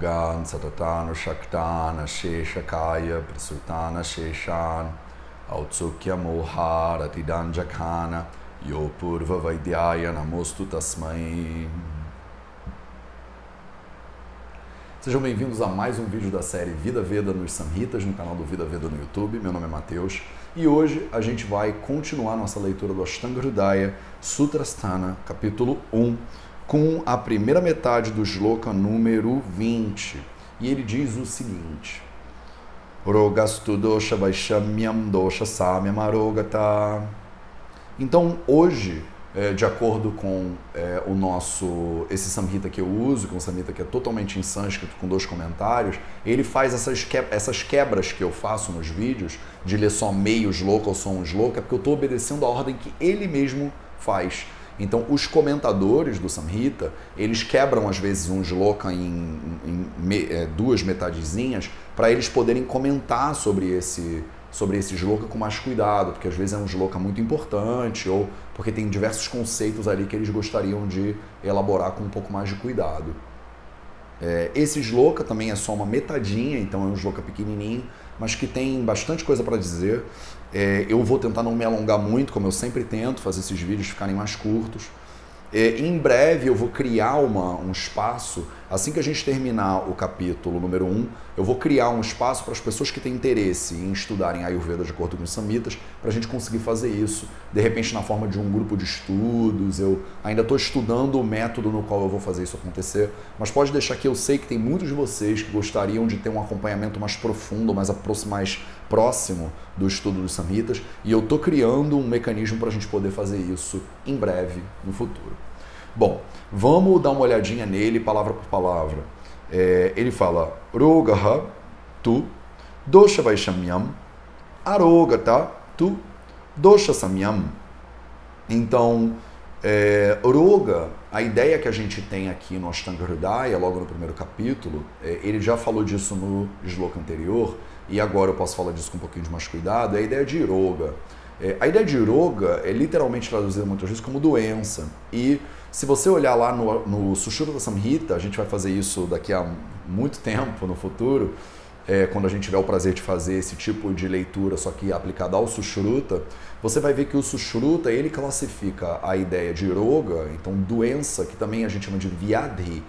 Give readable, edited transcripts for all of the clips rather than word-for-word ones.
Yogan Satatana Shaktana Sheshakaya Prasultana Sheshan Autsukya Moharati Danjakana Yopurva Vaidyaya Namostu Tasmai. Sejam bem-vindos a mais um vídeo da série Vida Veda nos Samhitas, no canal do Vida Veda no YouTube. Meu nome é Matheus e hoje a gente vai continuar nossa leitura do Ashtanga Hridaya Sutrasthana, capítulo 1, com a primeira metade do shloka número 20. E ele diz o seguinte: Rogastu dosha vaishamyam dosha samyam arogata. Então, hoje, de acordo com esse samhita que eu uso, que é um samhita que é totalmente em sânscrito, com 2 comentários, ele faz essas quebras que eu faço nos vídeos, de ler só meio shloka ou só um shloka, porque eu estou obedecendo a ordem que ele mesmo faz. Então, os comentadores do samhita, eles quebram às vezes um shloka em 2 metadezinhas, para eles poderem comentar sobre esse shloka com mais cuidado, porque às vezes é um shloka muito importante, ou porque tem diversos conceitos ali que eles gostariam de elaborar com um pouco mais de cuidado. Esse shloka também é só uma metadinha, então é um shloka pequenininho, mas que tem bastante coisa para dizer. Eu vou tentar não me alongar muito, como eu sempre tento, fazer esses vídeos ficarem mais curtos. Em breve eu vou criar um espaço, assim que a gente terminar o capítulo número 1, eu vou criar um espaço para as pessoas que têm interesse em estudarem Ayurveda de acordo com os samhitas, para a gente conseguir fazer isso, de repente na forma de um grupo de estudos. Eu ainda estou estudando o método no qual eu vou fazer isso acontecer, mas pode deixar que eu sei que tem muitos de vocês que gostariam de ter um acompanhamento mais profundo, mais próximo do estudo dos samhitas, e eu estou criando um mecanismo para a gente poder fazer isso em breve, no futuro. Bom, vamos dar uma olhadinha nele, palavra por palavra. Ele fala: Rogaha tu dosha vaishamyam arogata tu dosha samyam. Então, Roga, a ideia que a gente tem aqui no Ashtanga Hridaya, logo no primeiro capítulo, ele já falou disso no shloka anterior, e agora eu posso falar disso com um pouquinho de mais cuidado, é a ideia de Roga. A ideia de Roga é literalmente traduzida muitas vezes como doença, e se você olhar lá no Sushruta Samhita, a gente vai fazer isso daqui a muito tempo no futuro, quando a gente tiver o prazer de fazer esse tipo de leitura, só que aplicada ao Sushruta, você vai ver que o Sushruta, ele classifica a ideia de Roga, então doença, que também a gente chama de Vyadhi,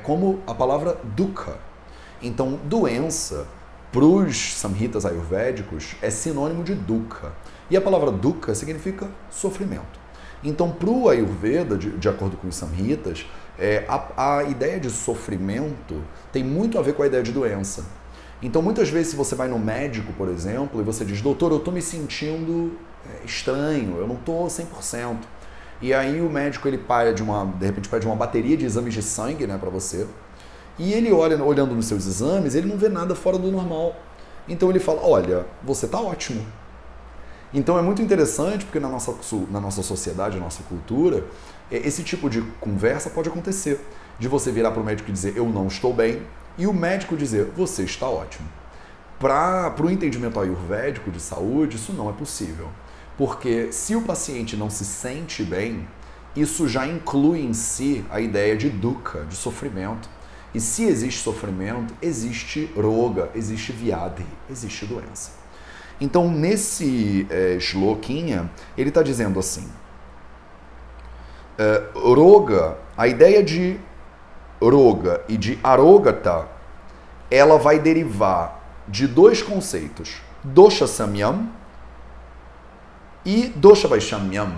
como a palavra Dukkha. Então, doença, para os samhitas ayurvédicos, é sinônimo de Dukkha. E a palavra Dukkha significa sofrimento. Então, para o Ayurveda, de acordo com os samhitas, a ideia de sofrimento tem muito a ver com a ideia de doença. Então, muitas vezes, se você vai no médico, por exemplo, e você diz: doutor, eu estou me sentindo estranho, eu não estou 100%. E aí o médico, ele de repente pede uma bateria de exames de sangue, né, para você, e ele olhando nos seus exames, ele não vê nada fora do normal. Então ele fala: olha, você está ótimo. Então é muito interessante, porque na nossa sociedade, na nossa cultura, esse tipo de conversa pode acontecer. De você virar para o médico e dizer: eu não estou bem, e o médico dizer: você está ótimo. Para o entendimento ayurvédico de saúde, isso não é possível. Porque se o paciente não se sente bem, isso já inclui em si a ideia de dukkha, de sofrimento. E se existe sofrimento, existe roga, existe vyadhi, existe doença. Então, nesse shlokinha, ele está dizendo assim: Roga, a ideia de Roga e de Arogata, ela vai derivar de 2 conceitos: Dosha Samyam e Dosha Vaishamyam.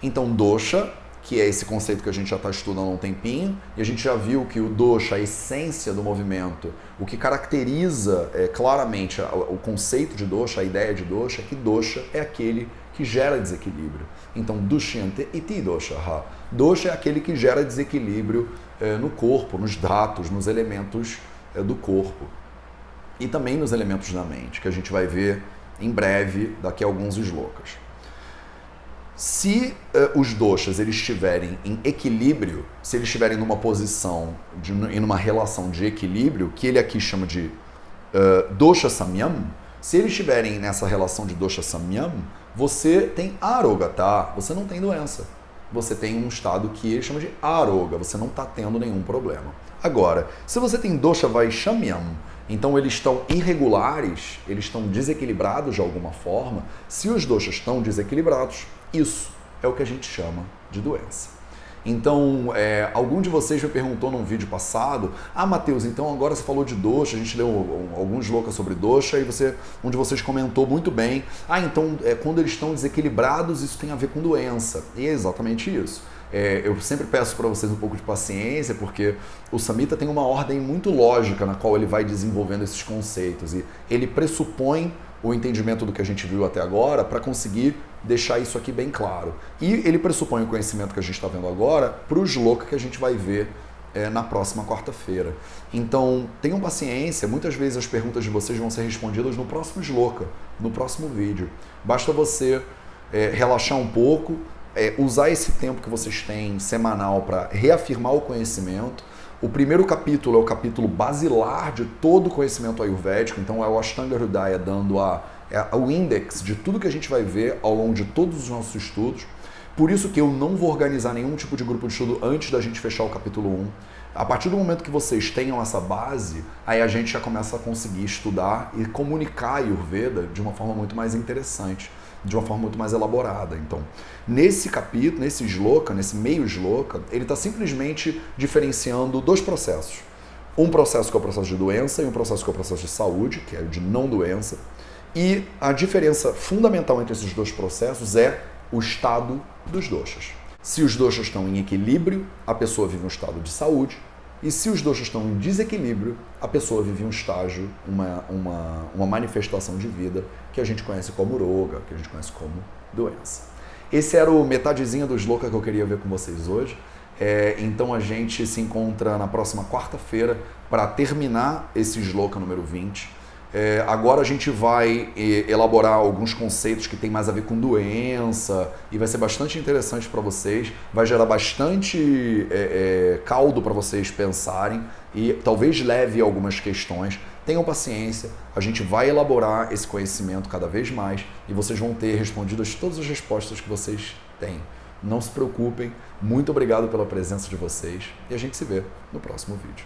Então, Dosha, que é esse conceito que a gente já está estudando há um tempinho, e a gente já viu que o dosha, a essência do movimento, o que caracteriza claramente o conceito de dosha, a ideia de dosha, é que dosha é aquele que gera desequilíbrio. Então, dushyante iti doshaha. Dosha é aquele que gera desequilíbrio no corpo, nos dhatus, nos elementos do corpo. E também nos elementos da mente, que a gente vai ver em breve, daqui a alguns shlokas. Se os doshas eles estiverem em equilíbrio, se eles estiverem numa posição, em uma relação de equilíbrio, que ele aqui chama de dosha samyam, se eles estiverem nessa relação de dosha samyam, você tem arogata, você não tem doença. Você tem um estado que ele chama de aroga, você não está tendo nenhum problema. Agora, se você tem dosha vaishamyam, então eles estão irregulares, eles estão desequilibrados de alguma forma, se os doshas estão desequilibrados, isso é o que a gente chama de doença. Então, algum de vocês me perguntou num vídeo passado, Matheus, então agora você falou de dosha, a gente leu alguns slokas sobre dosha e um de vocês comentou muito bem, então quando eles estão desequilibrados isso tem a ver com doença. E é exatamente isso. Eu sempre peço para vocês um pouco de paciência, porque o Samhita tem uma ordem muito lógica na qual ele vai desenvolvendo esses conceitos e ele pressupõe o entendimento do que a gente viu até agora para conseguir deixar isso aqui bem claro. E ele pressupõe o conhecimento que a gente está vendo agora para o shloka que a gente vai ver na próxima quarta-feira. Então, tenham paciência, muitas vezes as perguntas de vocês vão ser respondidas no próximo shloka, no próximo vídeo. Basta você relaxar um pouco, usar esse tempo que vocês têm semanal para reafirmar o conhecimento. O primeiro capítulo é o capítulo basilar de todo o conhecimento ayurvédico, então é o Ashtanga Hridaya dando o índex de tudo que a gente vai ver ao longo de todos os nossos estudos. Por isso que eu não vou organizar nenhum tipo de grupo de estudo antes da gente fechar o capítulo 1. A partir do momento que vocês tenham essa base, aí a gente já começa a conseguir estudar e comunicar a Ayurveda de uma forma muito mais interessante, de uma forma muito mais elaborada. Então, nesse capítulo, nesse shloka, nesse meio shloka, ele está simplesmente diferenciando dois processos. Um processo que é o processo de doença e um processo que é o processo de saúde, que é o de não doença. E a diferença fundamental entre esses dois processos é o estado dos doshas. Se os doshas estão em equilíbrio, a pessoa vive um estado de saúde. E se os doshas estão em desequilíbrio, a pessoa vive um estágio, uma manifestação de vida que a gente conhece como roga, que a gente conhece como doença. Esse era o metadezinha do shloka que eu queria ver com vocês hoje. Então a gente se encontra na próxima quarta-feira para terminar esse shloka número 20. Agora a gente vai elaborar alguns conceitos que tem mais a ver com doença e vai ser bastante interessante para vocês, vai gerar bastante caldo para vocês pensarem e talvez leve algumas questões. Tenham paciência, a gente vai elaborar esse conhecimento cada vez mais e vocês vão ter respondidas todas as respostas que vocês têm. Não se preocupem, muito obrigado pela presença de vocês e a gente se vê no próximo vídeo.